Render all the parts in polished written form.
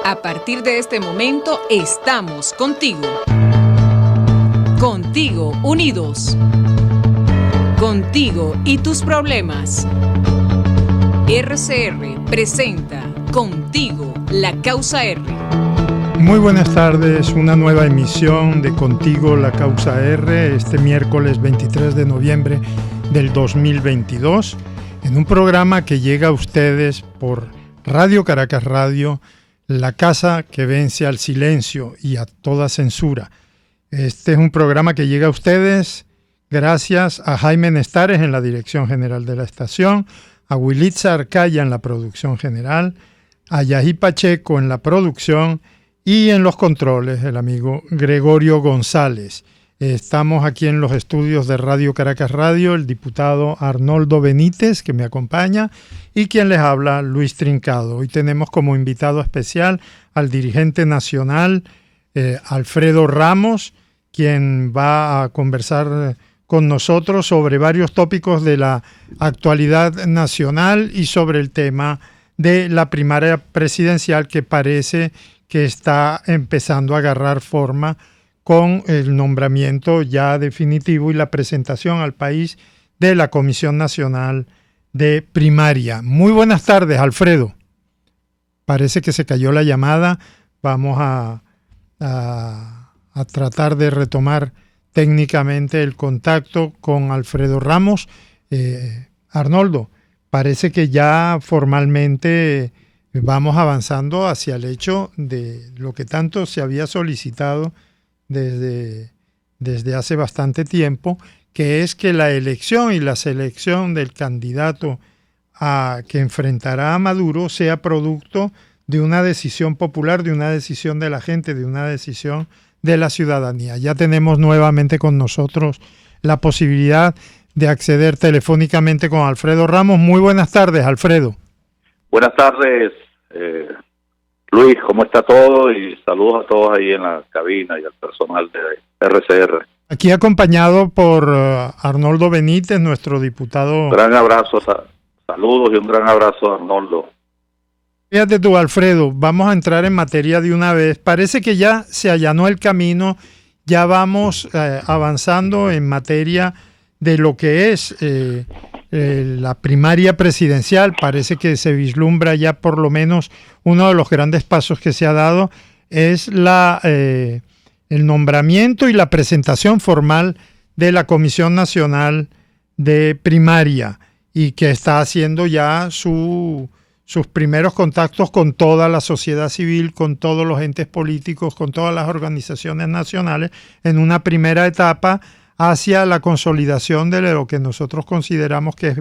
A partir de este momento estamos contigo. Contigo unidos. Contigo y tus problemas. RCR presenta Contigo, la Causa R. Muy buenas tardes, una nueva emisión de Contigo, la Causa R, este miércoles 23 de noviembre del 2022, en un programa que llega a ustedes por Radio Caracas Radio, la casa que vence al silencio y a toda censura. Este es un programa que llega a ustedes gracias a Jaime Nestares en la dirección general de la estación, a Wilitza Arcaya en la producción general, a Yají Pacheco en la producción y en los controles el amigo Gregorio González. Estamos aquí en los estudios de Radio Caracas Radio, el diputado Arnoldo Benítez, que me acompaña, y quien les habla, Luis Trincado. Hoy tenemos como invitado especial al dirigente nacional, Alfredo Ramos, quien va a conversar con nosotros sobre varios tópicos de la actualidad nacional y sobre el tema de la primaria presidencial que parece que está empezando a agarrar forma con el nombramiento ya definitivo y la presentación al país de la Comisión Nacional de Primaria. Muy buenas tardes, Alfredo. Parece que se cayó la llamada. Vamos a tratar de retomar técnicamente el contacto con Alfredo Ramos. Arnoldo, parece que ya formalmente vamos avanzando hacia el hecho de lo que tanto se había solicitado desde hace bastante tiempo, que es que la elección y la selección del candidato que enfrentará a Maduro sea producto de una decisión popular, de una decisión de la gente, de una decisión de la ciudadanía. Ya tenemos nuevamente con nosotros la posibilidad de acceder telefónicamente con Alfredo Ramos. Muy buenas tardes, Alfredo. Buenas tardes, Luis, ¿cómo está todo? Y saludos a todos ahí en la cabina y al personal de RCR. Aquí acompañado por Arnoldo Benítez, nuestro diputado. Un gran abrazo, saludos y un gran abrazo a Arnoldo. Fíjate tú, Alfredo, vamos a entrar en materia de una vez. Parece que ya se allanó el camino, ya vamos avanzando en materia de lo que es la primaria presidencial. Parece que se vislumbra ya por lo menos uno de los grandes pasos que se ha dado es el nombramiento y la presentación formal de la Comisión Nacional de Primaria y que está haciendo ya sus primeros contactos con toda la sociedad civil, con todos los entes políticos, con todas las organizaciones nacionales en una primera etapa hacia la consolidación de lo que nosotros consideramos que es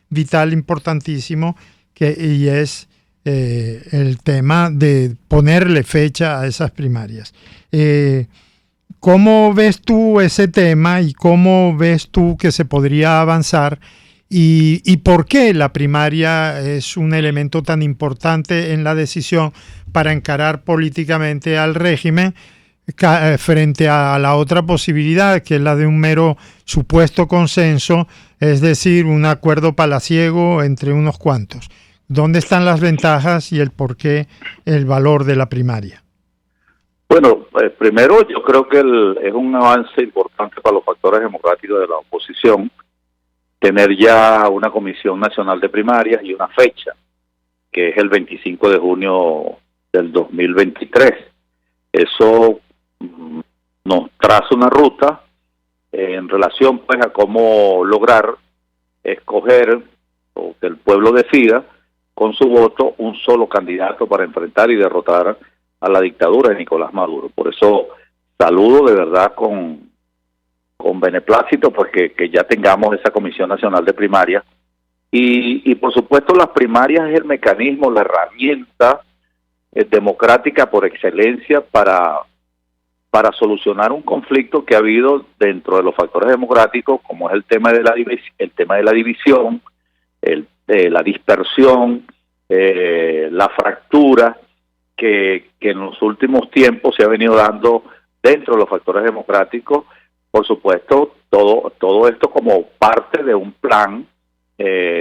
vital, importantísimo, y es el tema de ponerle fecha a esas primarias. ¿Cómo ves tú ese tema y cómo ves tú que se podría avanzar y por qué la primaria es un elemento tan importante en la decisión para encarar políticamente al régimen frente a la otra posibilidad, que es la de un mero supuesto consenso, es decir, un acuerdo palaciego entre unos cuantos? ¿Dónde están las ventajas y el por qué el valor de la primaria? Bueno, primero yo creo que es un avance importante para los factores democráticos de la oposición tener ya una Comisión Nacional de Primarias y una fecha, que es el 25 de junio del 2023. Eso nos traza una ruta en relación pues a cómo lograr escoger o que el pueblo decida con su voto un solo candidato para enfrentar y derrotar a la dictadura de Nicolás Maduro. Por eso saludo de verdad con beneplácito porque que ya tengamos esa Comisión Nacional de Primarias y por supuesto las primarias es el mecanismo, la herramienta democrática por excelencia para solucionar un conflicto que ha habido dentro de los factores democráticos, como es el tema de la división, la dispersión, la fractura que en los últimos tiempos se ha venido dando dentro de los factores democráticos. Por supuesto, todo esto como parte de un plan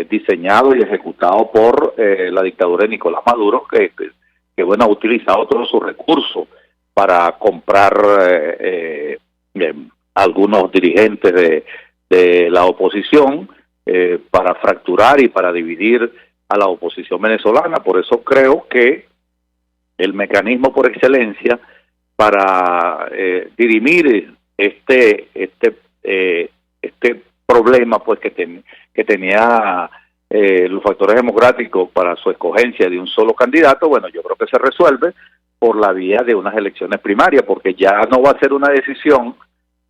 diseñado y ejecutado por la dictadura de Nicolás Maduro, que bueno, ha utilizado todos sus recursos para comprar algunos dirigentes de la oposición, para fracturar y para dividir a la oposición venezolana. Por eso creo que el mecanismo por excelencia para dirimir este problema pues que tenía los factores democráticos para su escogencia de un solo candidato, bueno, yo creo que se resuelve por la vía de unas elecciones primarias, porque ya no va a ser una decisión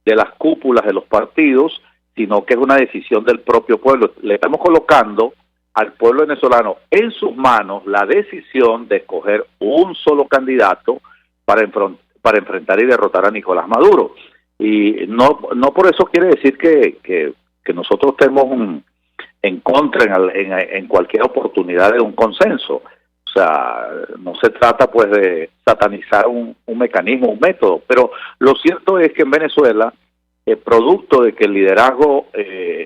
de las cúpulas de los partidos, sino que es una decisión del propio pueblo. Le estamos colocando al pueblo venezolano en sus manos la decisión de escoger un solo candidato para enfrentar y derrotar a Nicolás Maduro. Y no por eso quiere decir que nosotros estemos en contra en cualquier oportunidad de un consenso. O sea, no se trata pues de satanizar un mecanismo, un método, pero lo cierto es que en Venezuela, producto de que el liderazgo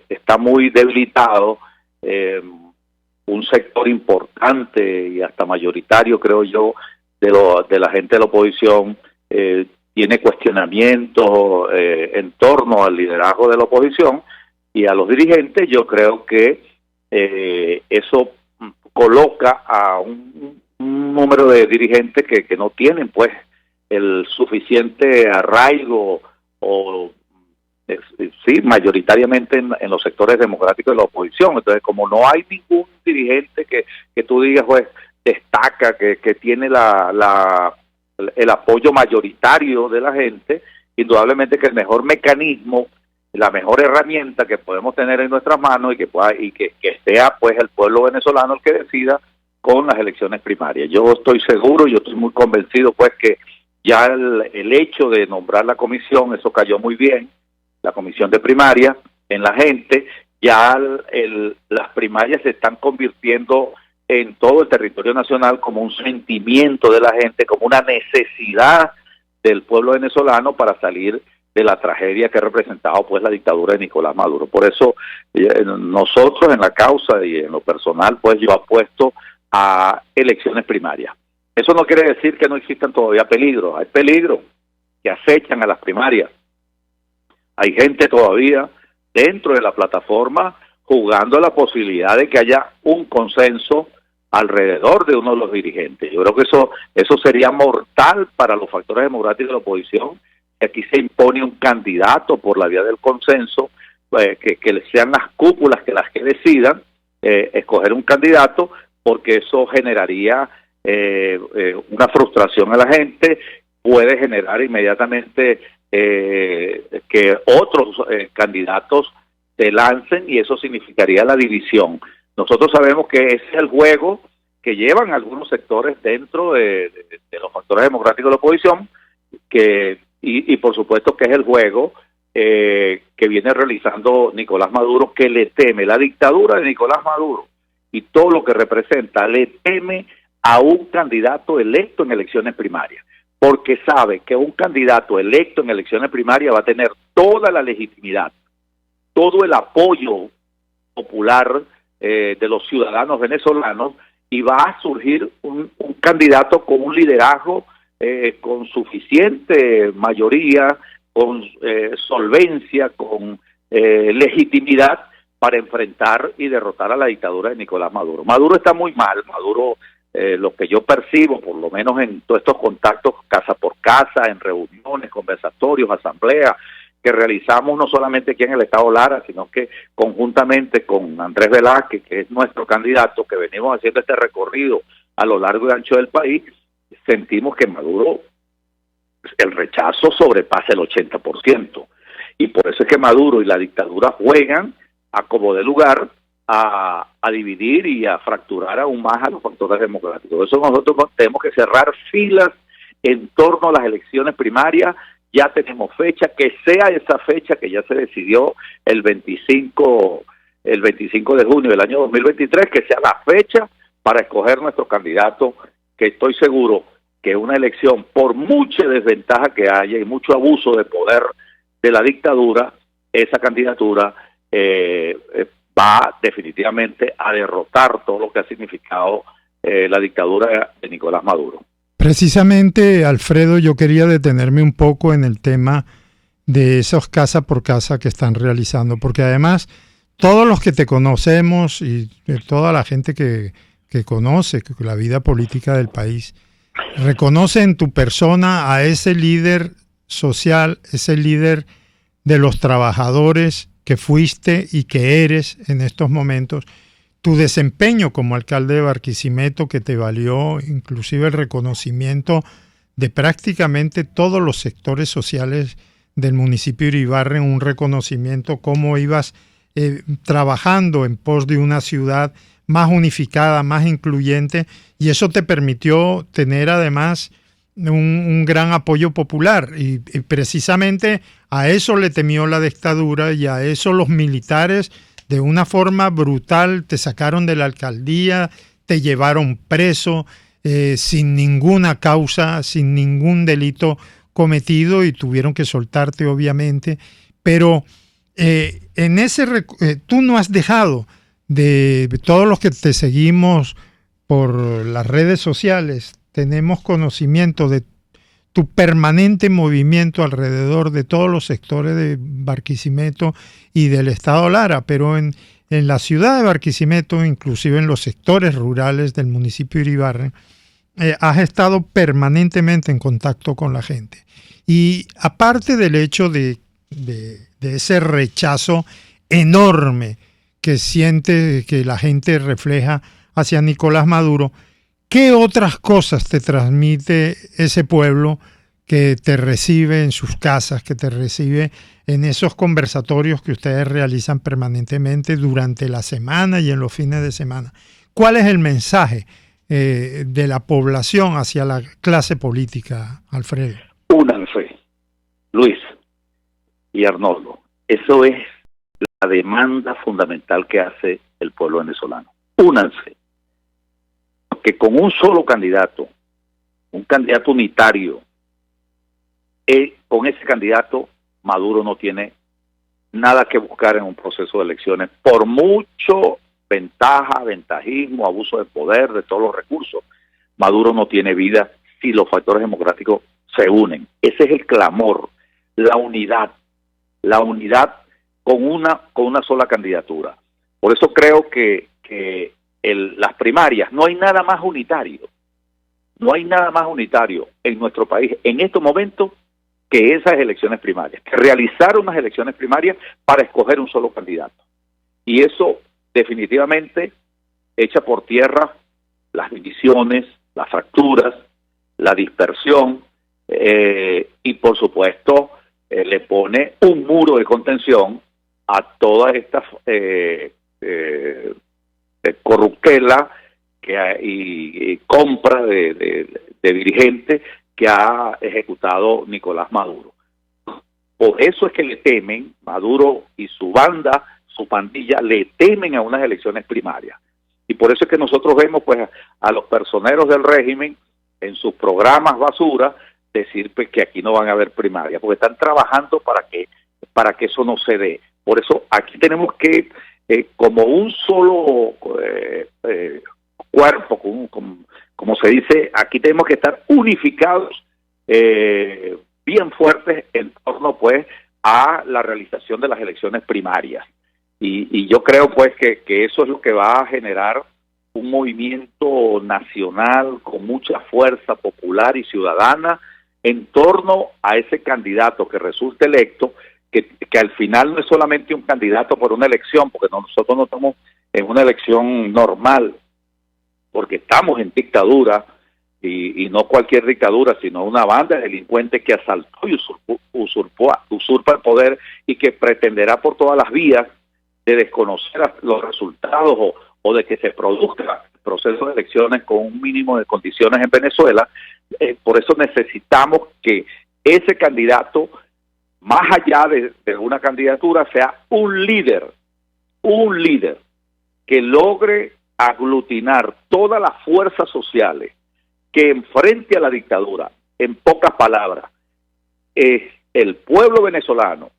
está muy debilitado, un sector importante y hasta mayoritario, creo yo, de la gente de la oposición tiene cuestionamientos en torno al liderazgo de la oposición y a los dirigentes. Yo creo que eso coloca a un número de dirigentes que no tienen pues el suficiente arraigo o sí, mayoritariamente en los sectores democráticos de la oposición. Entonces, como no hay ningún dirigente que tú digas pues destaca, que tiene el apoyo mayoritario de la gente, indudablemente que el mejor mecanismo, la mejor herramienta que podemos tener en nuestras manos y que sea pues el pueblo venezolano el que decida con las elecciones primarias. Yo estoy seguro, yo estoy muy convencido pues que ya el hecho de nombrar la comisión, eso cayó muy bien, la comisión de primaria en la gente, ya las primarias se están convirtiendo en todo el territorio nacional como un sentimiento de la gente, como una necesidad del pueblo venezolano para salir de la tragedia que ha representado pues la dictadura de Nicolás Maduro. Por eso nosotros en la causa y en lo personal pues yo apuesto a elecciones primarias. Eso no quiere decir que no existan todavía peligros, hay peligros que acechan a las primarias. Hay gente todavía dentro de la plataforma jugando a la posibilidad de que haya un consenso alrededor de uno de los dirigentes. Yo creo que eso sería mortal para los factores democráticos de la oposición. Aquí se impone un candidato por la vía del consenso, que sean las cúpulas las que decidan escoger un candidato, porque eso generaría una frustración a la gente, puede generar inmediatamente que otros candidatos se lancen y eso significaría la división. Nosotros sabemos que ese es el juego que llevan algunos sectores dentro de los factores democráticos de la oposición, y por supuesto que es el juego que viene realizando Nicolás Maduro, que le teme la dictadura de Nicolás Maduro y todo lo que representa, le teme a un candidato electo en elecciones primarias, porque sabe que un candidato electo en elecciones primarias va a tener toda la legitimidad, todo el apoyo popular de los ciudadanos venezolanos, y va a surgir un candidato con un liderazgo con suficiente mayoría, con solvencia, con legitimidad para enfrentar y derrotar a la dictadura de Nicolás Maduro. Maduro está muy mal. Maduro, lo que yo percibo, por lo menos en todos estos contactos casa por casa, en reuniones, conversatorios, asambleas, que realizamos no solamente aquí en el Estado Lara, sino que conjuntamente con Andrés Velázquez, que es nuestro candidato, que venimos haciendo este recorrido a lo largo y ancho del país, sentimos que Maduro, el rechazo sobrepasa el 80%. Y por eso es que Maduro y la dictadura juegan a como de lugar a dividir y a fracturar aún más a los factores democráticos. Por eso nosotros tenemos que cerrar filas en torno a las elecciones primarias. Ya tenemos fecha, que sea esa fecha que ya se decidió el 25 de junio del año 2023, que sea la fecha para escoger nuestro candidato, que estoy seguro que una elección, por mucha desventaja que haya y mucho abuso de poder de la dictadura, esa candidatura va definitivamente a derrotar todo lo que ha significado la dictadura de Nicolás Maduro. Precisamente, Alfredo, yo quería detenerme un poco en el tema de esos casa por casa que están realizando, porque además todos los que te conocemos y toda la gente que conoce la vida política del país, reconoce en tu persona a ese líder social, ese líder de los trabajadores que fuiste y que eres en estos momentos, tu desempeño como alcalde de Barquisimeto, que te valió inclusive el reconocimiento de prácticamente todos los sectores sociales del municipio de Iribarren, un reconocimiento cómo ibas trabajando en pos de una ciudad más unificada, más incluyente, y eso te permitió tener además un gran apoyo popular, y precisamente a eso le temió la dictadura, y a eso los militares de una forma brutal te sacaron de la alcaldía, te llevaron preso sin ninguna causa, sin ningún delito cometido, y tuvieron que soltarte obviamente, pero en ese tú no has dejado de todos los que te seguimos por las redes sociales, tenemos conocimiento de tu permanente movimiento alrededor de todos los sectores de Barquisimeto y del estado Lara, pero en la ciudad de Barquisimeto, inclusive en los sectores rurales del municipio de Iribarren, has estado permanentemente en contacto con la gente. Y aparte del hecho de ese rechazo enorme que siente que la gente refleja hacia Nicolás Maduro, ¿qué otras cosas te transmite ese pueblo que te recibe en sus casas, que te recibe en esos conversatorios que ustedes realizan permanentemente durante la semana y en los fines de semana? ¿Cuál es el mensaje de la población hacia la clase política, Alfredo? Únanse, Luis y Arnoldo. Eso es la demanda fundamental que hace el pueblo venezolano. Únanse. Que con un solo candidato, un candidato unitario, con ese candidato Maduro no tiene nada que buscar en un proceso de elecciones, por mucho ventaja, ventajismo, abuso de poder, de todos los recursos. Maduro no tiene vida si los factores democráticos se unen. Ese es el clamor, la unidad con una sola candidatura. Por eso creo que las primarias, no hay nada más unitario en nuestro país en estos momentos que esas elecciones primarias, que realizar unas elecciones primarias para escoger un solo candidato. Y eso definitivamente echa por tierra las divisiones, las fracturas, la dispersión y por supuesto le pone un muro de contención a todas estas corruptela y compra de dirigentes que ha ejecutado Nicolás Maduro. Por eso es que le temen, Maduro y su banda, su pandilla, le temen a unas elecciones primarias. Y por eso es que nosotros vemos pues a los personeros del régimen en sus programas basura decir pues que aquí no van a haber primarias, porque están trabajando para que eso no se dé. Por eso aquí tenemos que como un solo cuerpo, como se dice, aquí tenemos que estar unificados, bien fuertes en torno pues a la realización de las elecciones primarias. Y yo creo pues que eso es lo que va a generar un movimiento nacional con mucha fuerza popular y ciudadana en torno a ese candidato que resulte electo, que al final no es solamente un candidato por una elección, porque nosotros no estamos en una elección normal, porque estamos en dictadura, y no cualquier dictadura, sino una banda de delincuentes que asaltó y usurpa el poder y que pretenderá por todas las vías de desconocer los resultados o de que se produzca el proceso de elecciones con un mínimo de condiciones en Venezuela. Por eso necesitamos que ese candidato, más allá de una candidatura, sea un líder que logre aglutinar todas las fuerzas sociales, que enfrente a la dictadura. En pocas palabras, es el pueblo venezolano,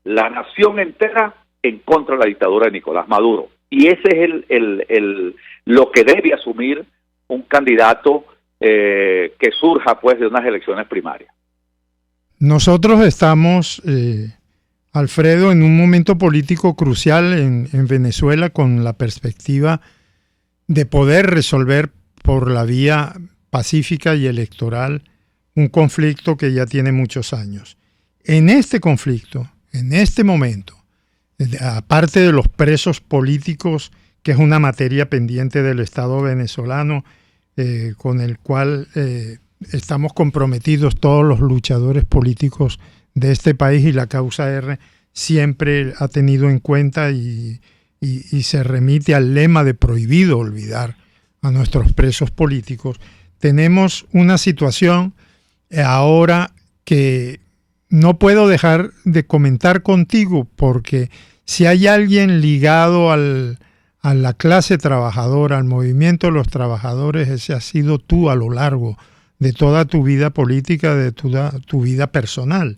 la nación entera en contra de la dictadura de Nicolás Maduro. Y ese es lo que debe asumir un candidato que surja pues de unas elecciones primarias. Nosotros estamos, Alfredo, en un momento político crucial en Venezuela, con la perspectiva de poder resolver por la vía pacífica y electoral un conflicto que ya tiene muchos años. En este conflicto, en este momento, aparte de los presos políticos, que es una materia pendiente del Estado venezolano, con el cual estamos comprometidos todos los luchadores políticos de este país, y la causa R siempre ha tenido en cuenta y se remite al lema de prohibido olvidar a nuestros presos políticos. Tenemos una situación ahora que no puedo dejar de comentar contigo, porque si hay alguien ligado a la clase trabajadora, al movimiento de los trabajadores, ese has sido tú a lo largo de toda tu vida política, de toda tu vida personal.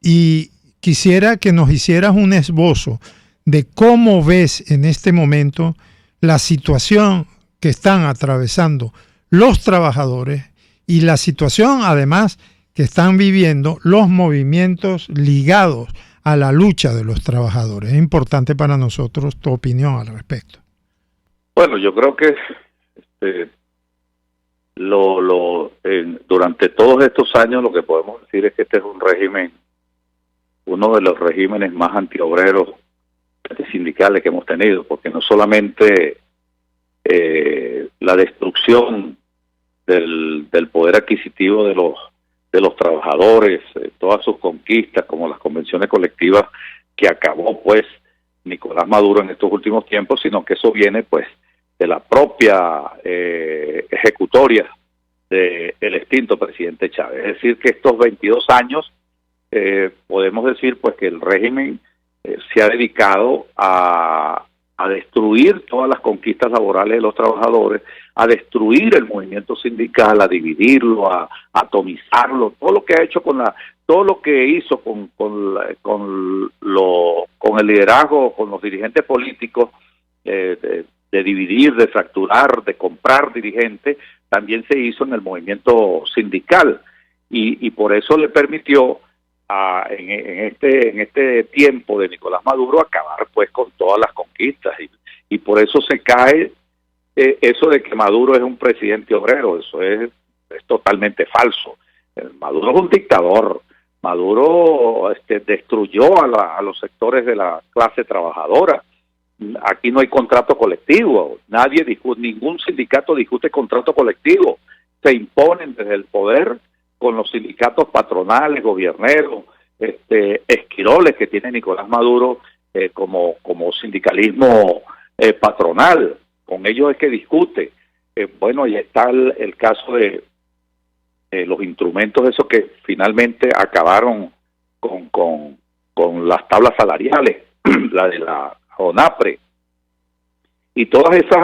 Y quisiera que nos hicieras un esbozo de cómo ves en este momento la situación que están atravesando los trabajadores y la situación además que están viviendo los movimientos ligados a la lucha de los trabajadores. Es importante para nosotros tu opinión al respecto. Bueno, yo creo que durante todos estos años lo que podemos decir es que este es un régimen, uno de los regímenes más antiobreros sindicales que hemos tenido, porque no solamente la destrucción del poder adquisitivo de los trabajadores, todas sus conquistas, como las convenciones colectivas que acabó pues Nicolás Maduro en estos últimos tiempos, sino que eso viene pues de la propia ejecutoria del extinto presidente Chávez. Es decir, que estos 22 años podemos decir pues que el régimen se ha dedicado a destruir todas las conquistas laborales de los trabajadores, a destruir el movimiento sindical, a dividirlo, a atomizarlo, todo lo que ha hecho todo lo que hizo con el liderazgo, con los dirigentes políticos, de dividir, de fracturar, de comprar dirigentes, también se hizo en el movimiento sindical, y por eso le permitió en este tiempo de Nicolás Maduro acabar pues con todas las conquistas, y por eso se cae eso de que Maduro es un presidente obrero. Eso es totalmente falso. Maduro es un dictador. Maduro destruyó a los sectores de la clase trabajadora. Aquí no hay contrato colectivo, ningún sindicato discute contrato colectivo, se imponen desde el poder con los sindicatos patronales, gobierneros, esquiroles que tiene Nicolás Maduro como sindicalismo patronal. Con ellos es que discute. Bueno, y está el caso de los instrumentos esos que finalmente acabaron con las tablas salariales, la de la ONAPRE, y todos esos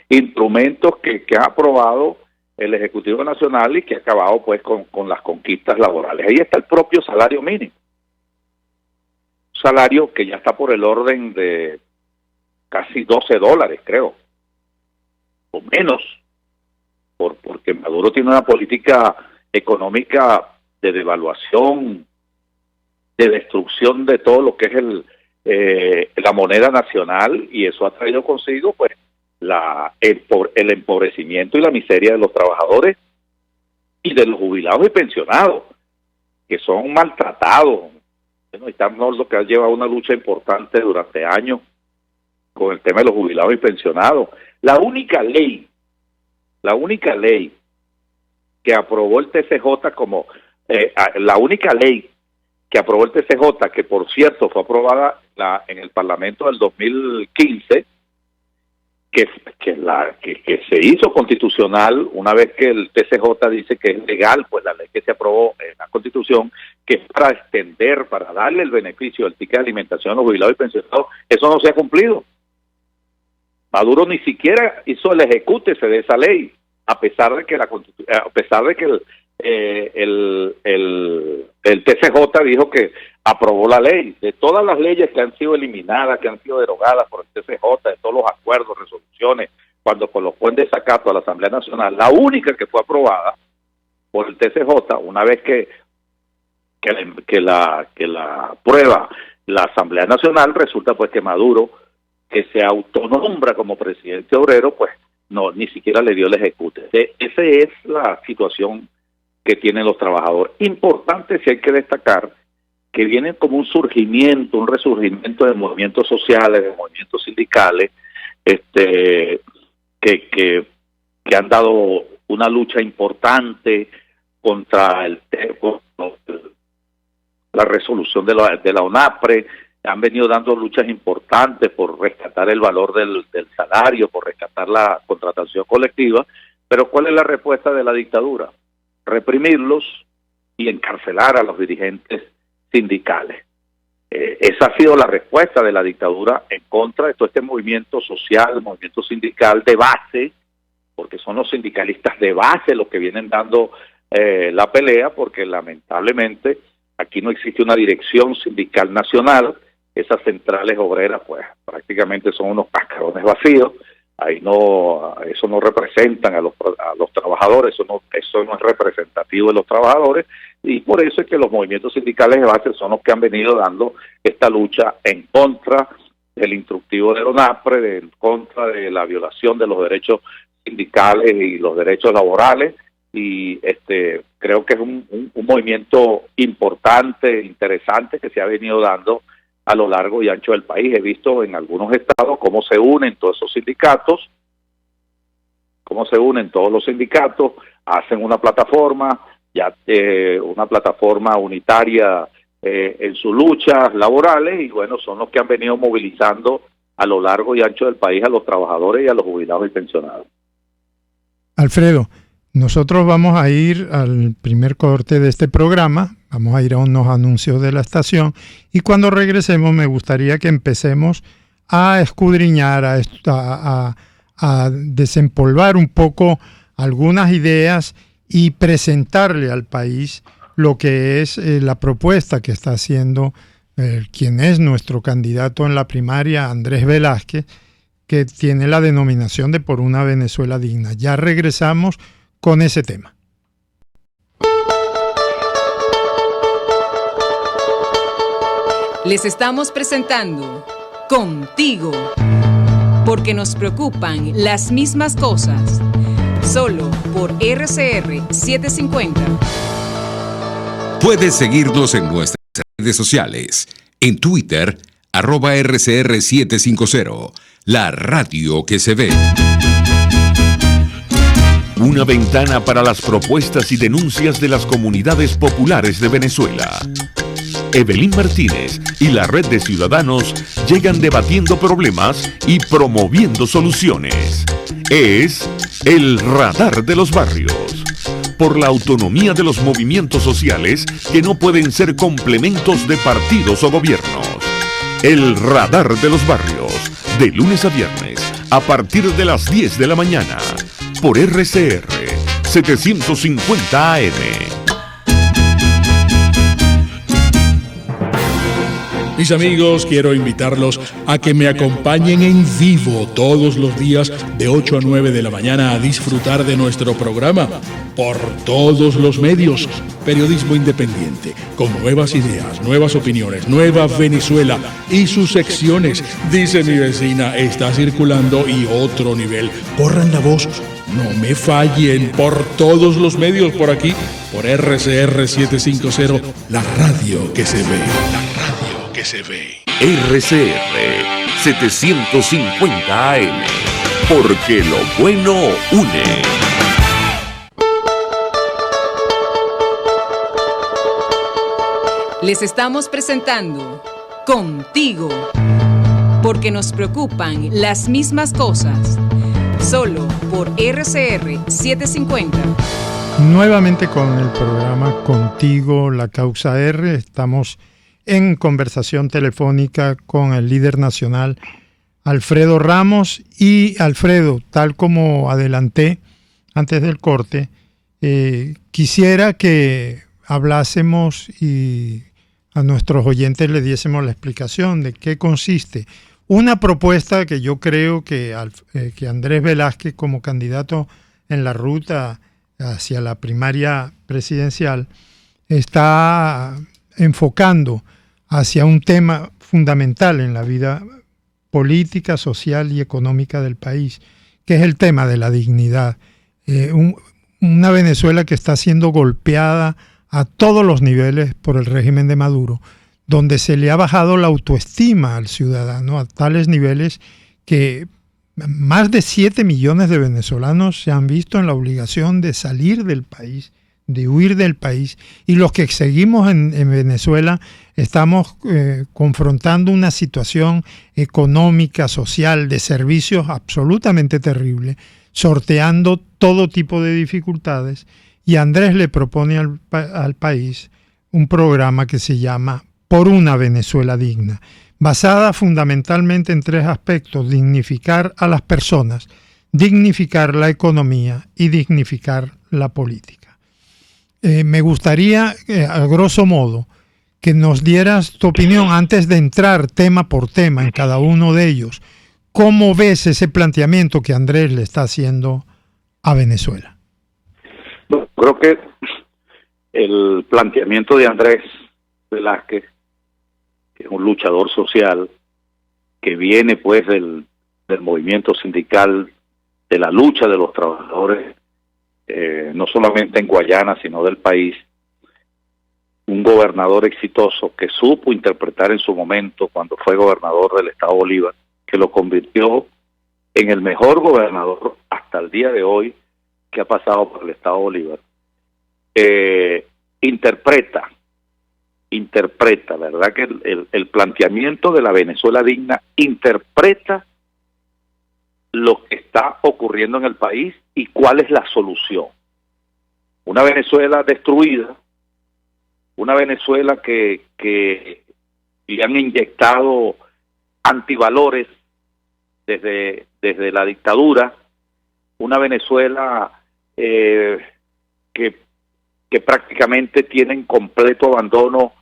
instrumentos que ha aprobado el Ejecutivo Nacional y que ha acabado pues con las conquistas laborales. Ahí está el propio salario mínimo, salario que ya está por el orden de casi $12, creo, o menos, porque Maduro tiene una política económica de devaluación, de destrucción de todo lo que es la moneda nacional, y eso ha traído consigo pues el empobrecimiento y la miseria de los trabajadores y de los jubilados y pensionados, que son maltratados. Bueno, y estamos lo que ha llevado una lucha importante durante años con el tema de los jubilados y pensionados. La única ley que aprobó el TCJ que por cierto fue aprobada en el Parlamento del 2015, que se hizo constitucional una vez que el TCJ dice que es legal, pues la ley que se aprobó en la Constitución, que es para extender, para darle el beneficio del ticket de alimentación a los jubilados y pensionados, eso no se ha cumplido. Maduro ni siquiera hizo el ejecútese de esa ley, a pesar de que el TCJ dijo que aprobó la ley. De todas las leyes que han sido eliminadas, que han sido derogadas por el TCJ, de todos los acuerdos, resoluciones, cuando colocó en desacato a la Asamblea Nacional, la única que fue aprobada por el TCJ, una vez que la aprueba la Asamblea Nacional, resulta pues que Maduro, que se autonombra como presidente obrero, pues no, ni siquiera le dio el ejecute. Esa es la situación que tienen los trabajadores. Importante, si hay que destacar, que vienen como un resurgimiento de movimientos sociales, de movimientos sindicales, que han dado una lucha importante contra la resolución de la ONAPRE, han venido dando luchas importantes por rescatar el valor del salario, por rescatar la contratación colectiva, pero ¿cuál es la respuesta de la dictadura? Reprimirlos y encarcelar a los dirigentes sindicales. Esa ha sido la respuesta de la dictadura en contra de todo este movimiento social, movimiento sindical de base, porque son los sindicalistas de base los que vienen dando la pelea, porque lamentablemente aquí no existe una dirección sindical nacional. Esas centrales obreras pues prácticamente son unos cascarones vacíos. Ahí eso no representan a los trabajadores, eso no es representativo de los trabajadores, y por eso es que los movimientos sindicales de base son los que han venido dando esta lucha en contra del instructivo de la ONAPRE, en contra de la violación de los derechos sindicales y los derechos laborales, y creo que es un movimiento importante, interesante, que se ha venido dando a lo largo y ancho del país. He visto en algunos estados cómo se unen todos esos sindicatos, hacen una plataforma, una plataforma unitaria en sus luchas laborales, y bueno, son los que han venido movilizando a lo largo y ancho del país a los trabajadores y a los jubilados y pensionados. Alfredo, nosotros vamos a ir al primer corte de este programa, vamos a ir a unos anuncios de la estación, y cuando regresemos me gustaría que empecemos a escudriñar, a desempolvar un poco algunas ideas y presentarle al país lo que es la propuesta que está haciendo quien es nuestro candidato en la primaria, Andrés Velázquez, que tiene la denominación de Por una Venezuela Digna. Ya regresamos con ese tema. Les estamos presentando Contigo, porque nos preocupan las mismas cosas, solo por RCR 750. Puedes seguirnos en nuestras redes sociales, en Twitter, @RCR750, la radio que se ve. Una ventana para las propuestas y denuncias de las comunidades populares de Venezuela. Evelyn Martínez y la Red de Ciudadanos llegan debatiendo problemas y promoviendo soluciones. Es el Radar de los Barrios. Por la autonomía de los movimientos sociales que no pueden ser complementos de partidos o gobiernos. El Radar de los Barrios, de lunes a viernes, a partir de las 10 de la mañana, por RCR 750 AM. Mis amigos, quiero invitarlos a que me acompañen en vivo todos los días de 8 a 9 de la mañana a disfrutar de nuestro programa por todos los medios. Periodismo independiente, con nuevas ideas, nuevas opiniones, Nueva Venezuela y sus secciones. Dice mi vecina, está circulando y otro nivel. Corran la voz, no me fallen, por todos los medios por aquí, por RCR 750, la radio que se ve. Que se ve. RCR 750 AM, porque lo bueno une. Les estamos presentando Contigo, porque nos preocupan las mismas cosas, solo por RCR 750. Nuevamente con el programa Contigo, la Causa R, estamos en conversación telefónica con el líder nacional Alfredo Ramos. Y Alfredo, tal como adelanté antes del corte, quisiera que hablásemos y a nuestros oyentes le diésemos la explicación de qué consiste una propuesta que yo creo que Andrés Velázquez, como candidato en la ruta hacia la primaria presidencial, está enfocando hacia un tema fundamental en la vida política, social y económica del país, que es el tema de la dignidad. Una Venezuela que está siendo golpeada a todos los niveles por el régimen de Maduro, donde se le ha bajado la autoestima al ciudadano a tales niveles que más de 7 millones de venezolanos se han visto en la obligación de salir del país, de huir del país, y los que seguimos en Venezuela estamos confrontando una situación económica, social, de servicios absolutamente terrible, sorteando todo tipo de dificultades, y Andrés le propone al país un programa que se llama Por una Venezuela Digna, basada fundamentalmente en 3 aspectos: dignificar a las personas, dignificar la economía y dignificar la política. Me gustaría, a grosso modo, que nos dieras tu opinión antes de entrar tema por tema en cada uno de ellos. ¿Cómo ves ese planteamiento que Andrés le está haciendo a Venezuela? Bueno, creo que el planteamiento de Andrés Velázquez, que es un luchador social, que viene pues del movimiento sindical, de la lucha de los trabajadores, no solamente en Guayana, sino del país, un gobernador exitoso que supo interpretar en su momento, cuando fue gobernador del estado Bolívar, que lo convirtió en el mejor gobernador hasta el día de hoy que ha pasado por el estado Bolívar. Interpreta, ¿verdad? Que el planteamiento de la Venezuela digna interpreta lo que está ocurriendo en el país y cuál es la solución. Una Venezuela destruida, una Venezuela que le han inyectado antivalores desde la dictadura, una Venezuela que prácticamente tiene en completo abandono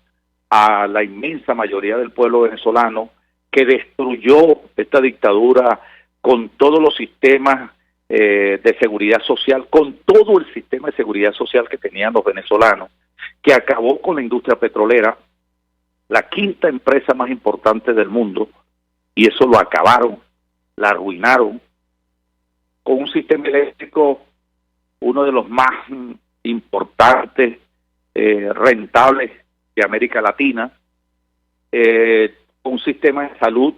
a la inmensa mayoría del pueblo venezolano, que destruyó esta dictadura con todos los sistemas de seguridad social, con todo el sistema de seguridad social que tenían los venezolanos, que acabó con la industria petrolera, la 5ª empresa más importante del mundo, y eso lo acabaron, la arruinaron, con un sistema eléctrico, uno de los más importantes, rentables de América Latina, con un sistema de salud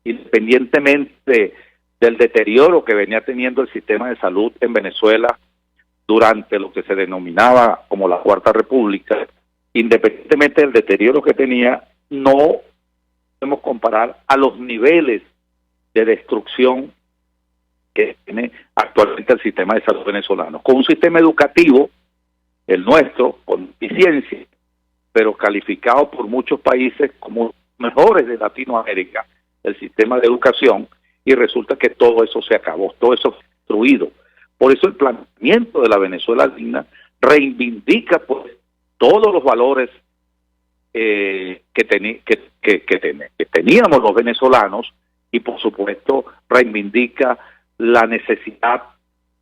independientemente del deterioro que venía teniendo el sistema de salud en Venezuela durante lo que se denominaba como la Cuarta República, independientemente del deterioro que tenía, no podemos comparar a los niveles de destrucción que tiene actualmente el sistema de salud venezolano, con un sistema educativo, el nuestro, con eficiencia, pero calificado por muchos países como mejores de Latinoamérica, el sistema de educación, y resulta que todo eso se acabó, todo eso fue destruido. Por eso el planteamiento de la Venezuela digna reivindica pues todos los valores que teníamos los venezolanos, y por supuesto reivindica la necesidad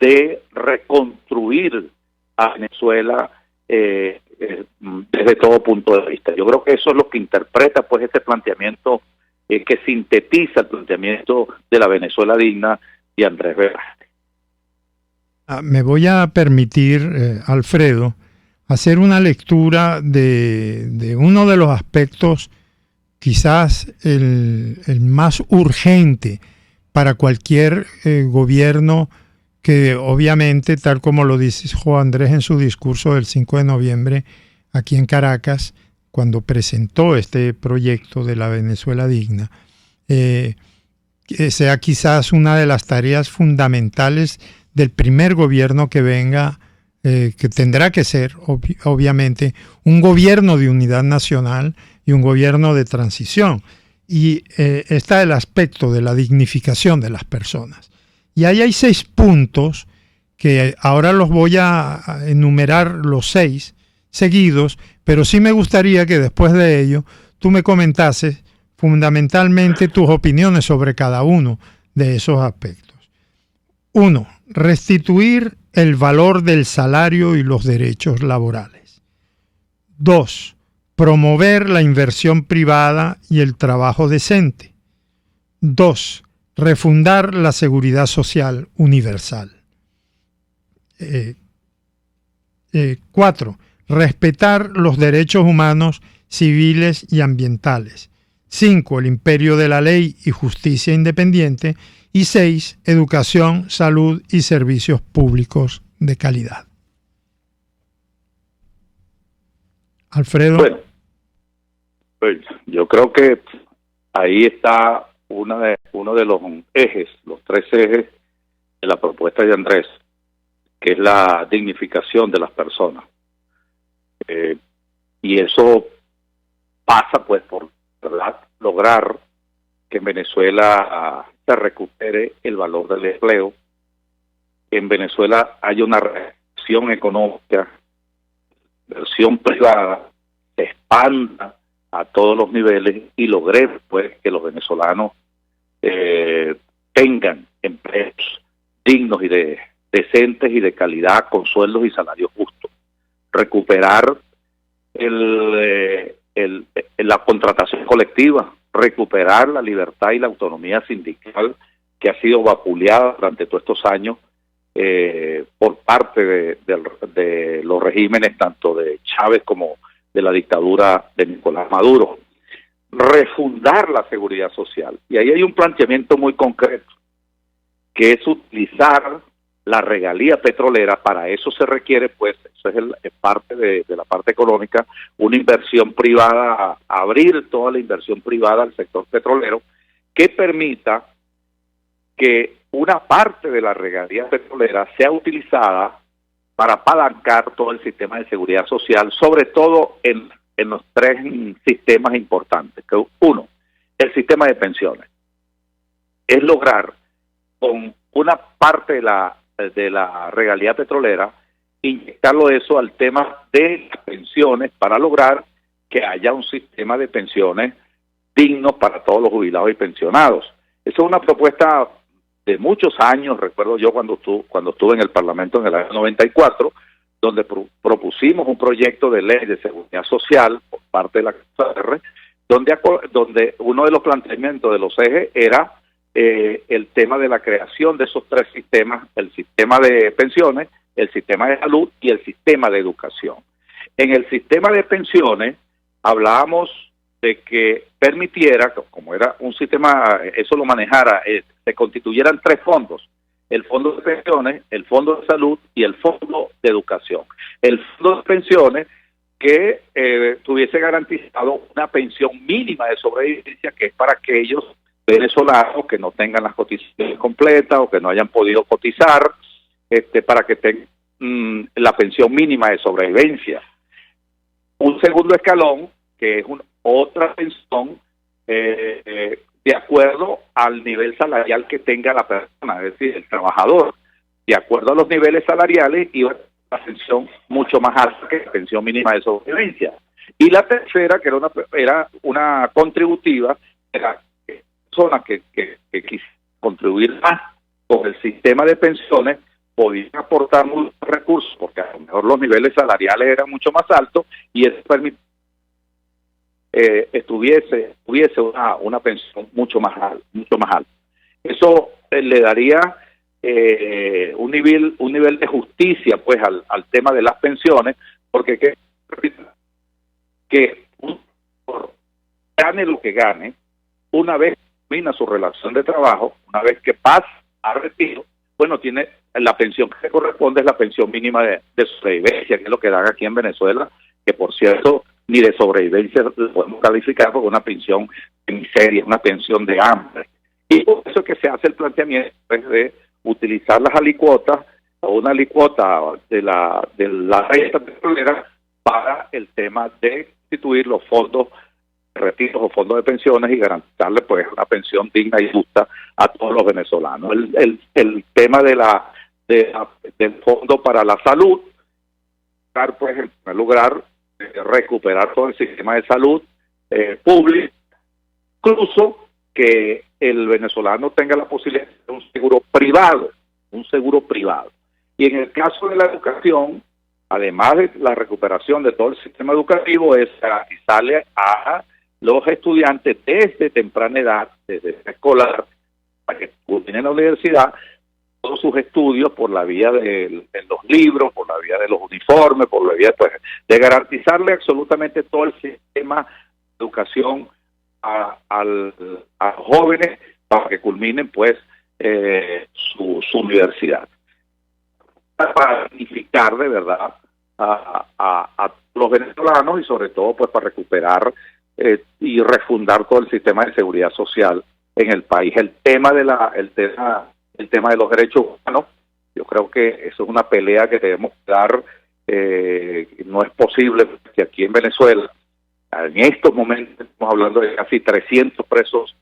de reconstruir a Venezuela desde todo punto de vista. Yo creo que eso es lo que interpreta pues este planteamiento que sintetiza el planteamiento de la Venezuela digna de Andrés Velázquez. Me voy a permitir, Alfredo, hacer una lectura de uno de los aspectos, quizás el más urgente para cualquier gobierno, que obviamente, tal como lo dijo Andrés en su discurso del 5 de noviembre aquí en Caracas, cuando presentó este proyecto de la Venezuela digna, que sea quizás una de las tareas fundamentales del primer gobierno que venga, que tendrá que ser, obviamente, un gobierno de unidad nacional y un gobierno de transición. Y está el aspecto de la dignificación de las personas. Y ahí hay 6 puntos que ahora los voy a enumerar los 6 seguidos, pero sí me gustaría que después de ello tú me comentases fundamentalmente tus opiniones sobre cada uno de esos aspectos. 1. Restituir el valor del salario y los derechos laborales. 2. Promover la inversión privada y el trabajo decente. 2. Refundar la seguridad social universal. 4. Respetar los derechos humanos, civiles y ambientales. 5. El imperio de la ley y justicia independiente. Y 6. Educación, salud y servicios públicos de calidad. Alfredo. Bueno, pues yo creo que ahí está uno de los ejes, los 3 ejes de la propuesta de Andrés, que es la dignificación de las personas. Y eso pasa pues por, ¿verdad?, lograr que en Venezuela se recupere el valor del empleo, que en Venezuela haya una reacción económica, inversión privada, se expanda a todos los niveles y lograr pues que los venezolanos tengan empleos dignos y decentes y de calidad, con sueldos y salarios justos. Recuperar la contratación colectiva, recuperar la libertad y la autonomía sindical que ha sido vapuleada durante todos estos años por parte de los regímenes tanto de Chávez como de la dictadura de Nicolás Maduro. Refundar la seguridad social. Y ahí hay un planteamiento muy concreto, que es utilizar la regalía petrolera. Para eso se requiere, pues, eso es parte de la parte económica, una inversión privada, abrir toda la inversión privada al sector petrolero, que permita que una parte de la regalía petrolera sea utilizada para apalancar todo el sistema de seguridad social, sobre todo en los 3 sistemas importantes. Uno, el sistema de pensiones. Es lograr con una parte de la regalía petrolera inyectarlo eso al tema de las pensiones para lograr que haya un sistema de pensiones digno para todos los jubilados y pensionados. Esa es una propuesta de muchos años. Recuerdo yo cuando estuve en el Parlamento en el año 94, donde propusimos un proyecto de ley de seguridad social por parte de la CR, donde uno de los planteamientos de los ejes era el tema de la creación de esos 3 sistemas: el sistema de pensiones, el sistema de salud y el sistema de educación. En el sistema de pensiones hablábamos de que permitiera, como era un sistema, eso lo manejara, se constituyeran 3 fondos: el fondo de pensiones, el fondo de salud y el fondo de educación. El fondo de pensiones que tuviese garantizado una pensión mínima de sobrevivencia, que es para aquellos venezolanos que no tengan las cotizaciones completas o que no hayan podido cotizar, para que tengan la pensión mínima de sobrevivencia. Un segundo escalón, que es otra pensión de acuerdo al nivel salarial que tenga la persona, es decir, el trabajador. De acuerdo a los niveles salariales, iba a tener una pensión mucho más alta que la pensión mínima de sobrevivencia. Y la tercera, que era una contributiva, era personas que quisieran contribuir más con el sistema de pensiones, podían aportar muchos recursos, porque a lo mejor los niveles salariales eran mucho más altos, y eso permitía tuviese una pensión mucho más alta. Eso le daría un nivel de justicia pues al tema de las pensiones, porque que gane lo que gane, una vez que termina su relación de trabajo, una vez que pasa a retiro, bueno, tiene la pensión que le corresponde, es la pensión mínima de sobrevivencia, que es lo que dan aquí en Venezuela, que por cierto ni de sobrevivencia lo podemos calificar, porque una pensión de miseria, una pensión de hambre. Y por eso es que se hace el planteamiento de utilizar las alicuotas o una alicuota de la renta petrolera para el tema de constituir los fondos de retiros o fondos de pensiones y garantizarle pues una pensión digna y justa a todos los venezolanos. El tema del fondo para la salud, pues en primer lugar recuperar todo el sistema de salud público incluso que el venezolano tenga la posibilidad de un seguro privado. Y en el caso de la educación, además de la recuperación de todo el sistema educativo, es garantizarle a los estudiantes desde temprana edad, desde escolar, para que culminen la universidad, todos sus estudios por la vía de los libros, por la vía de los uniformes, por la vía de garantizarle absolutamente todo el sistema de educación a los jóvenes para que culminen su universidad. Para dignificar de verdad a los venezolanos y sobre todo para recuperar y refundar todo el sistema de seguridad social en el país. El tema de los derechos humanos, yo creo que eso es una pelea que debemos dar. No es posible que aquí en Venezuela, en estos momentos estamos hablando de casi 300 presos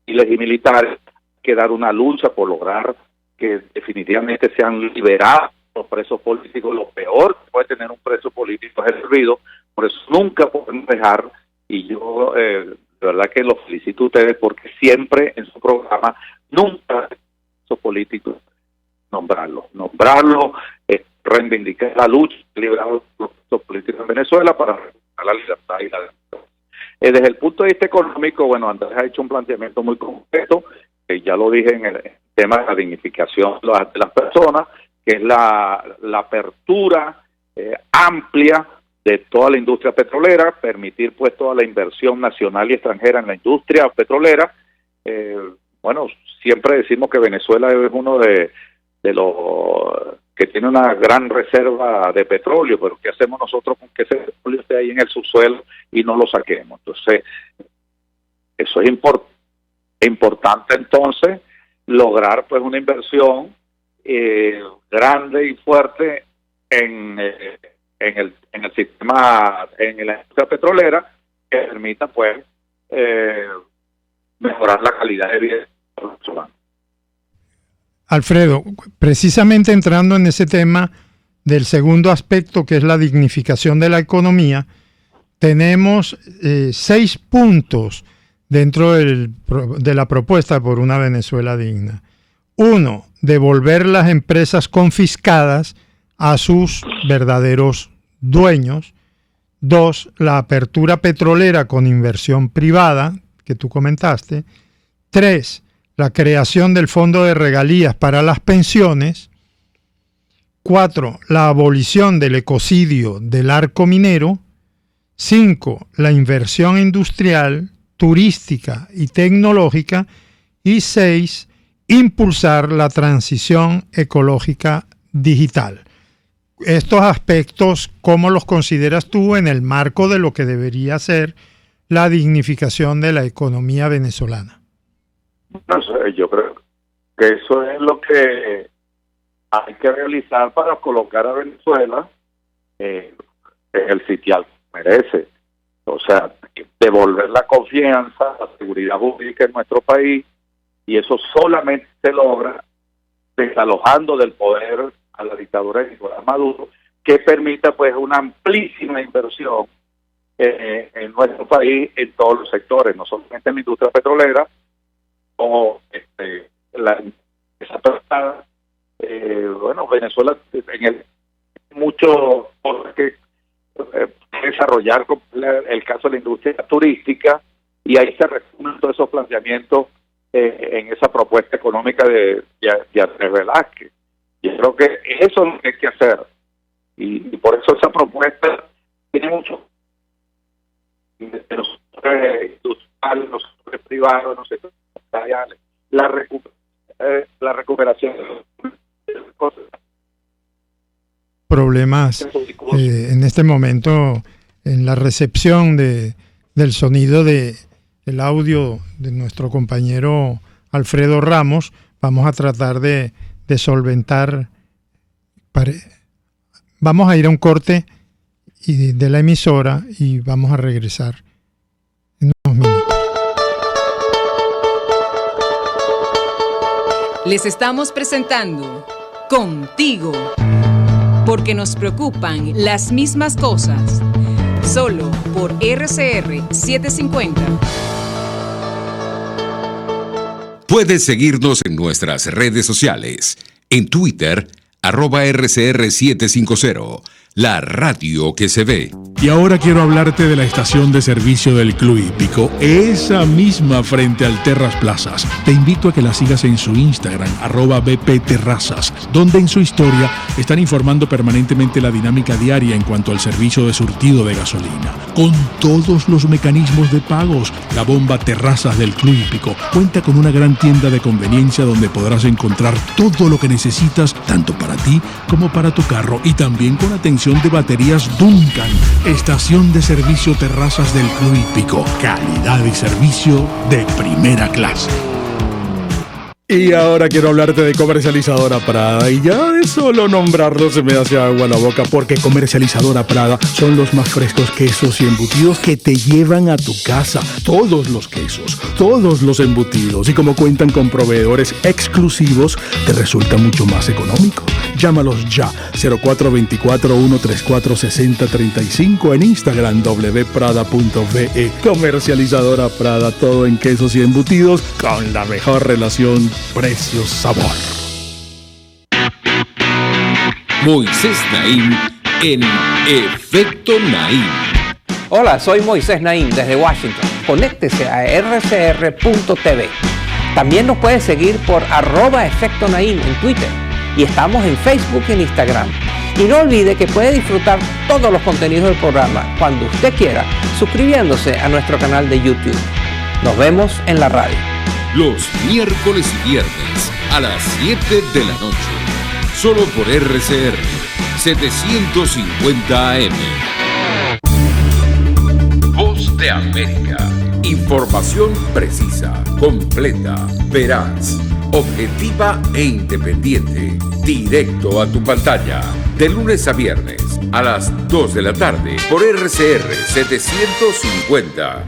civiles y militares, hay que dar una lucha por lograr que definitivamente sean liberados los presos políticos. Lo peor que puede tener un preso político es el olvido. Por eso nunca podemos dejar, y yo de verdad que los felicito a ustedes porque siempre en su programa nunca esos políticos nombrarlos, reivindicar la lucha liberar los políticos en Venezuela para recuperar la libertad y la democracia. Desde el punto de vista económico, bueno, Andrés ha hecho un planteamiento muy concreto, que ya lo dije en el tema de la dignificación de las personas, que es la apertura amplia de toda la industria petrolera, permitir pues toda la inversión nacional y extranjera en la industria petrolera. Bueno, siempre decimos que Venezuela es uno de los que tiene una gran reserva de petróleo, pero ¿qué hacemos nosotros con que ese petróleo esté ahí en el subsuelo y no lo saquemos? Entonces, eso es importante entonces, lograr pues una inversión grande y fuerte en el sistema, en la industria petrolera, que permita pues mejorar la calidad de vida de los venezolanos. Alfredo, precisamente entrando en ese tema del segundo aspecto, que es la dignificación de la economía, tenemos 6 puntos dentro de la propuesta por una Venezuela digna. 1, devolver las empresas confiscadas a sus verdaderos dueños. 2, la apertura petrolera con inversión privada, que tú comentaste. 3, la creación del fondo de regalías para las pensiones. 4, la abolición del ecocidio del arco minero. 5, la inversión industrial, turística y tecnológica. Y 6, impulsar la transición ecológica digital. Estos aspectos, ¿cómo los consideras tú en el marco de lo que debería ser la dignificación de la economía venezolana? No sé, yo creo que eso es lo que hay que realizar para colocar a Venezuela en el sitial que merece. O sea, devolver la confianza, la seguridad jurídica en nuestro país, y eso solamente se logra desalojando del poder a la dictadura de Nicolás Maduro, que permita pues una amplísima inversión en nuestro país en todos los sectores, no solamente en la industria petrolera, o esa persona, bueno, Venezuela mucho cosas que desarrollar, como el caso de la industria turística, y ahí se resumen todos esos planteamientos en esa propuesta económica de Andrés Velázquez. Yo creo que eso es lo que hay que hacer, y por eso esa propuesta tiene mucho de los sectores industriales, los sectores privados, los sectores empresariales, la recuperación de las cosas. Problemas en este momento en la recepción del sonido del audio de nuestro compañero Alfredo Ramos. Vamos a tratar de solventar. Vamos a ir a un corte de la emisora y vamos a regresar en unos minutos. Les estamos presentando Contigo, porque nos preocupan las mismas cosas. Solo por RCR 750. Puedes seguirnos en nuestras redes sociales. En Twitter, @RCR750, la radio que se ve. Y ahora quiero hablarte de la estación de servicio del Club Hípico, esa misma frente al Terras Plazas. Te invito a que la sigas en su Instagram, @BPTerrazas, donde en su historia están informando permanentemente la dinámica diaria en cuanto al servicio de surtido de gasolina. Con todos los mecanismos de pagos, la bomba Terrazas del Club Hípico cuenta con una gran tienda de conveniencia donde podrás encontrar todo lo que necesitas, tanto para ti como para tu carro, y también con atención de baterías Duncan. Estación de servicio Terrazas del Club Hípico. Calidad y servicio de primera clase. Y ahora quiero hablarte de Comercializadora Prada, y ya de solo nombrarlo se me hace agua la boca, porque Comercializadora Prada son los más frescos quesos y embutidos que te llevan a tu casa. Todos los quesos, todos los embutidos, y como cuentan con proveedores exclusivos, te resulta mucho más económico. Llámalos ya, 0424-134-6035, en Instagram wprada.ve. Comercializadora Prada, todo en quesos y embutidos con la mejor relación precio-sabor. Moisés Naim en Efecto Naim. Hola, soy Moisés Naim desde Washington. Conéctese a rcr.tv. También nos puede seguir por @Efecto Naim en Twitter. Y estamos en Facebook y en Instagram. Y no olvide que puede disfrutar todos los contenidos del programa cuando usted quiera, suscribiéndose a nuestro canal de YouTube. Nos vemos en la radio. Los miércoles y viernes a las 7 de la noche. Solo por RCR 750 AM. Voz de América. Información precisa, completa, veraz, objetiva e independiente. Directo a tu pantalla. De lunes a viernes a las 2 de la tarde por RCR 750.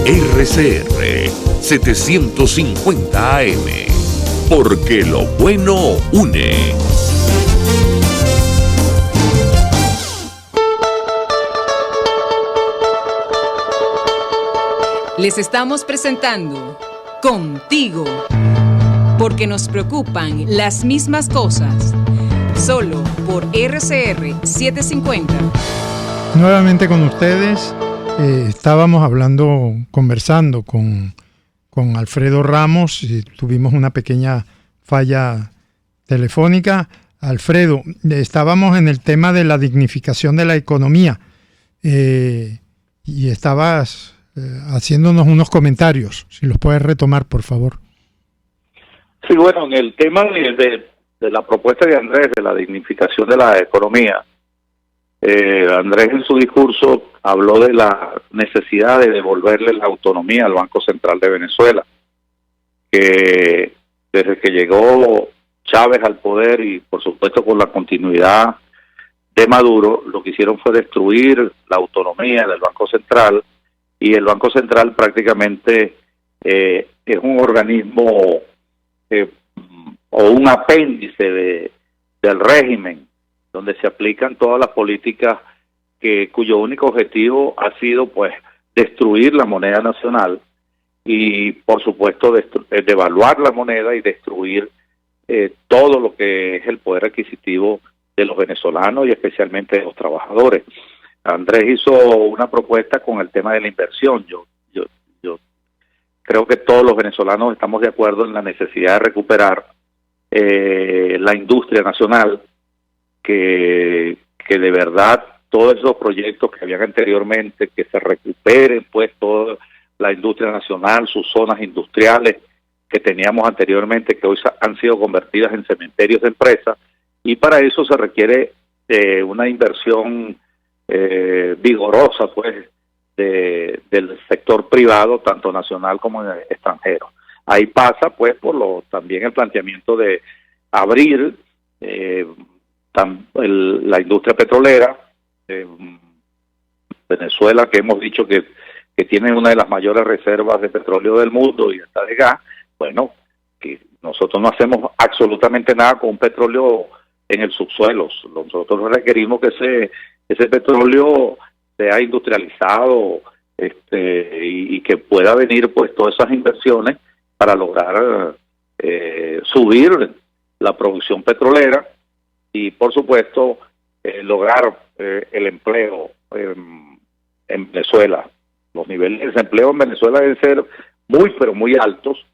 RCR 750 AM, porque lo bueno une. Les estamos presentando Contigo, porque nos preocupan las mismas cosas. Solo por RCR 750. Nuevamente con ustedes. Estábamos conversando con Alfredo Ramos, y tuvimos una pequeña falla telefónica. Alfredo, estábamos en el tema de la dignificación de la economía, y estabas haciéndonos unos comentarios, si los puedes retomar, por favor. Sí, bueno, en el tema de la propuesta de Andrés de la dignificación de la economía, Andrés en su discurso habló de la necesidad de devolverle la autonomía al Banco Central de Venezuela, que desde que llegó Chávez al poder y por supuesto con la continuidad de Maduro, lo que hicieron fue destruir la autonomía del Banco Central, y el Banco Central prácticamente es un organismo o un apéndice del régimen, donde se aplican todas las políticas cuyo único objetivo ha sido pues destruir la moneda nacional y por supuesto devaluar la moneda y destruir todo lo que es el poder adquisitivo de los venezolanos y especialmente de los trabajadores. Andrés hizo una propuesta con el tema de la inversión. Yo creo que todos los venezolanos estamos de acuerdo en la necesidad de recuperar la industria nacional, que de verdad todos esos proyectos que habían anteriormente, que se recuperen pues toda la industria nacional, sus zonas industriales que teníamos anteriormente, que hoy han sido convertidas en cementerios de empresas, y para eso se requiere una inversión vigorosa pues del sector privado, tanto nacional como extranjero. Ahí pasa pues por también el planteamiento de abrir la industria petrolera. Venezuela, que hemos dicho que tiene una de las mayores reservas de petróleo del mundo y hasta de gas, bueno, que nosotros no hacemos absolutamente nada con un petróleo en el subsuelo. Nosotros requerimos que ese petróleo sea industrializado, y que pueda venir pues todas esas inversiones para lograr subir la producción petrolera y por supuesto lograr el empleo en Venezuela. Los niveles de desempleo en Venezuela deben ser pero muy altos,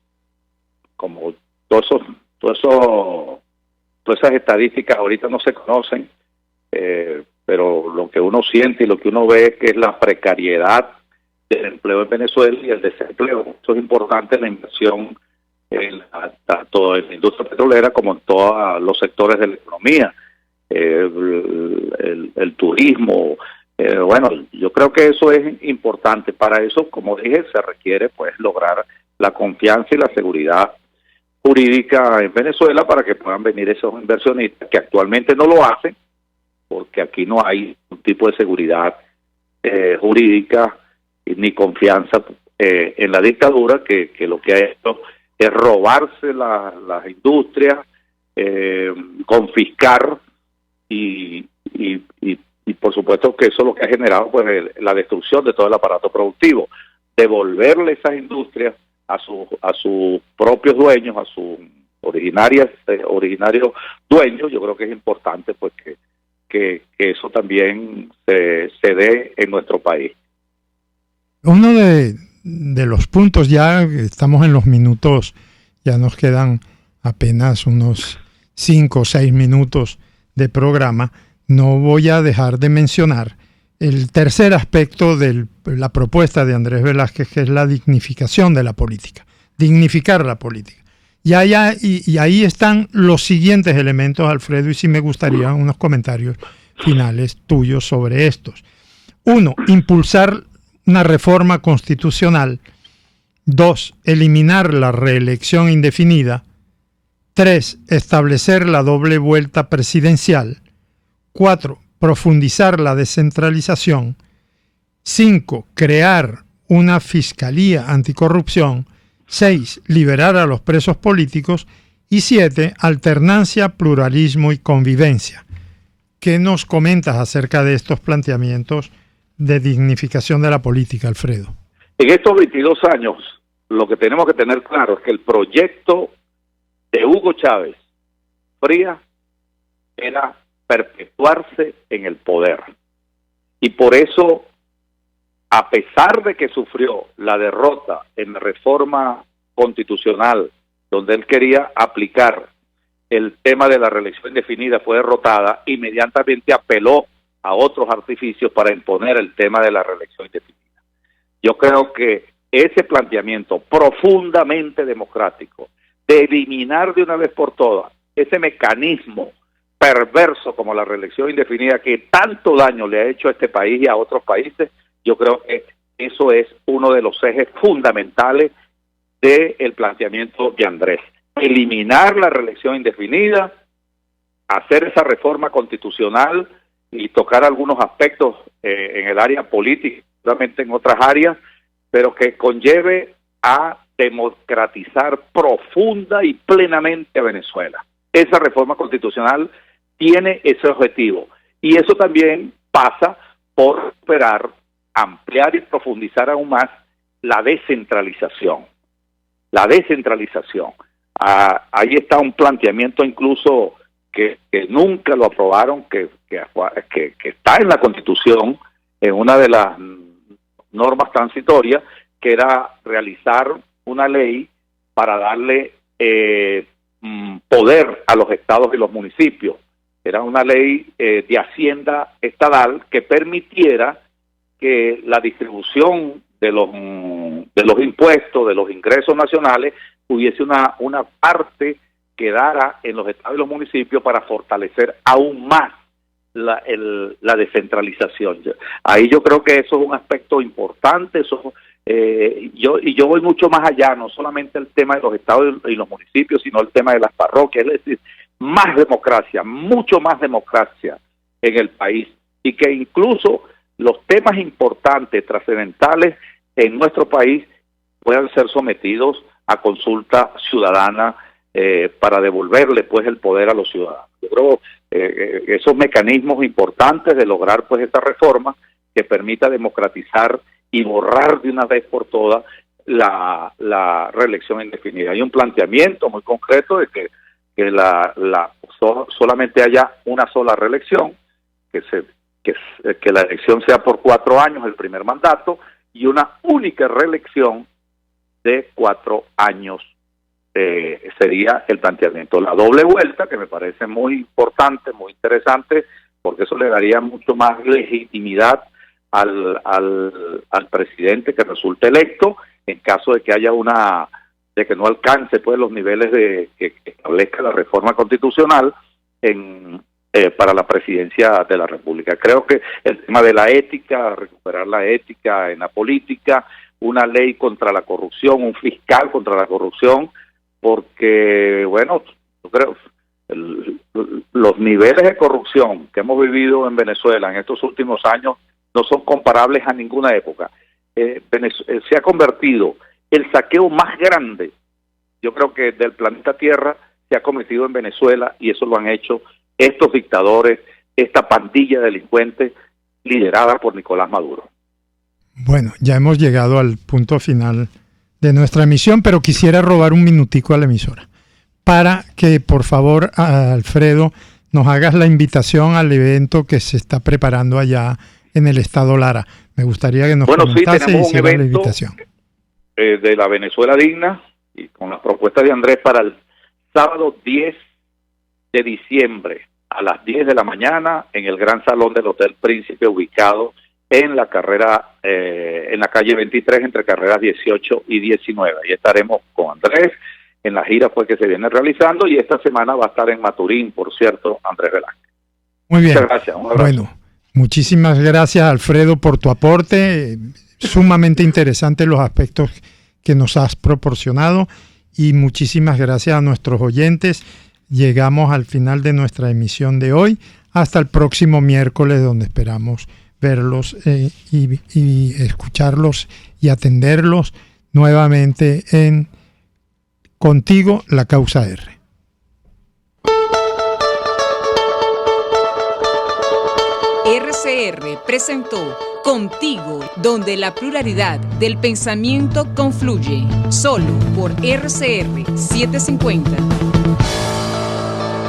como todas esas estadísticas ahorita no se conocen, pero lo que uno siente y lo que uno ve es que es la precariedad del empleo en Venezuela y el desempleo. Eso es importante en la inversión tanto en la industria petrolera como en todos los sectores de la economía, el turismo. Bueno, yo creo que eso es importante. Para eso, como dije, se requiere pues lograr la confianza y la seguridad jurídica en Venezuela para que puedan venir esos inversionistas que actualmente no lo hacen, porque aquí no hay un tipo de seguridad jurídica ni confianza en la dictadura que lo que ha hecho es robarse las industrias, confiscar y por supuesto que eso es lo que ha generado pues la destrucción de todo el aparato productivo. Devolverle esas industrias a sus propios dueños, a sus originarios dueños, yo creo que es importante pues que eso también se dé en nuestro país. Uno de los puntos, ya estamos en los minutos, ya nos quedan apenas unos 5 o 6 minutos de programa, no voy a dejar de mencionar el tercer aspecto de la propuesta de Andrés Velázquez, que es la dignificación de la política, dignificar la política. Y ahí están los siguientes elementos, Alfredo, y sí me gustaría unos comentarios finales tuyos sobre estos. 1. Impulsar una reforma constitucional. 2. Eliminar la reelección indefinida. 3. Establecer la doble vuelta presidencial. 4. Profundizar la descentralización. 5. Crear una fiscalía anticorrupción. 6. Liberar a los presos políticos. Y 7. Alternancia, pluralismo y convivencia. ¿Qué nos comentas acerca de estos planteamientos de dignificación de la política, Alfredo? En estos 22 años, lo que tenemos que tener claro es que el proyecto de Hugo Chávez Frías era perpetuarse en el poder. Y por eso, a pesar de que sufrió la derrota en la reforma constitucional, donde él quería aplicar el tema de la reelección indefinida, fue derrotada, inmediatamente apeló a otros artificios para imponer el tema de la reelección indefinida. Yo creo que ese planteamiento profundamente democrático, de eliminar de una vez por todas ese mecanismo perverso como la reelección indefinida que tanto daño le ha hecho a este país y a otros países, yo creo que eso es uno de los ejes fundamentales del planteamiento de Andrés. Eliminar la reelección indefinida, hacer esa reforma constitucional y tocar algunos aspectos en el área política, seguramente en otras áreas, pero que conlleve a democratizar profunda y plenamente a Venezuela. Esa reforma constitucional tiene ese objetivo y eso también pasa por esperar, ampliar y profundizar aún más la descentralización. La descentralización. Ahí está un planteamiento incluso que nunca lo aprobaron, que está en la Constitución, en una de las normas transitorias, que era realizar una ley para darle poder a los estados y los municipios. Era una ley de hacienda estatal que permitiera que la distribución de los impuestos, de los ingresos nacionales, hubiese una parte que dara en los estados y los municipios para fortalecer aún más la descentralización. Ahí yo creo que eso es un aspecto importante. Yo voy mucho más allá, no solamente el tema de los estados y los municipios, sino el tema de las parroquias, es decir, más democracia, mucho más democracia en el país, y que incluso los temas importantes, trascendentales en nuestro país puedan ser sometidos a consulta ciudadana para devolverle pues el poder a los ciudadanos. Yo creo esos mecanismos importantes de lograr pues esta reforma que permita democratizar y borrar de una vez por todas la reelección indefinida. Hay un planteamiento muy concreto de que solamente haya una sola reelección, que la elección sea por 4 años el primer mandato y una única reelección de 4 años sería el planteamiento. La doble vuelta, que me parece muy importante, muy interesante, porque eso le daría mucho más legitimidad al presidente que resulte electo en caso de que haya de que no alcance pues los niveles que establezca la reforma constitucional para la presidencia de la República. Creo que el tema de la ética, recuperar la ética en la política, una ley contra la corrupción, un fiscal contra la corrupción, porque, bueno, yo creo los niveles de corrupción que hemos vivido en Venezuela en estos últimos años no son comparables a ninguna época. Se ha convertido el saqueo más grande, yo creo que del planeta Tierra, se ha cometido en Venezuela, y eso lo han hecho estos dictadores, esta pandilla de delincuentes liderada por Nicolás Maduro. Bueno, ya hemos llegado al punto final de nuestra emisión, pero quisiera robar un minutico a la emisora para que, por favor, Alfredo, nos hagas la invitación al evento que se está preparando allá en el estado Lara. Me gustaría que nos comentase y hiciera la invitación. De la Venezuela Digna, y con las propuestas de Andrés, para el sábado 10 de diciembre a las 10 de la mañana en el Gran Salón del Hotel Príncipe, ubicado en la calle 23, entre carreras 18 y 19. Ahí estaremos con Andrés en la gira que se viene realizando, y esta semana va a estar en Maturín, por cierto, Andrés Velázquez. Muy bien. Muchas gracias. Un abrazo. Bueno, muchísimas gracias, Alfredo, por tu aporte. Sumamente interesantes los aspectos que nos has proporcionado, y muchísimas gracias a nuestros oyentes. Llegamos al final de nuestra emisión de hoy. Hasta el próximo miércoles, donde esperamos verlos y escucharlos y atenderlos nuevamente en Contigo, la Causa R. RCR presentó Contigo, donde la pluralidad del pensamiento confluye, solo por RCR 750.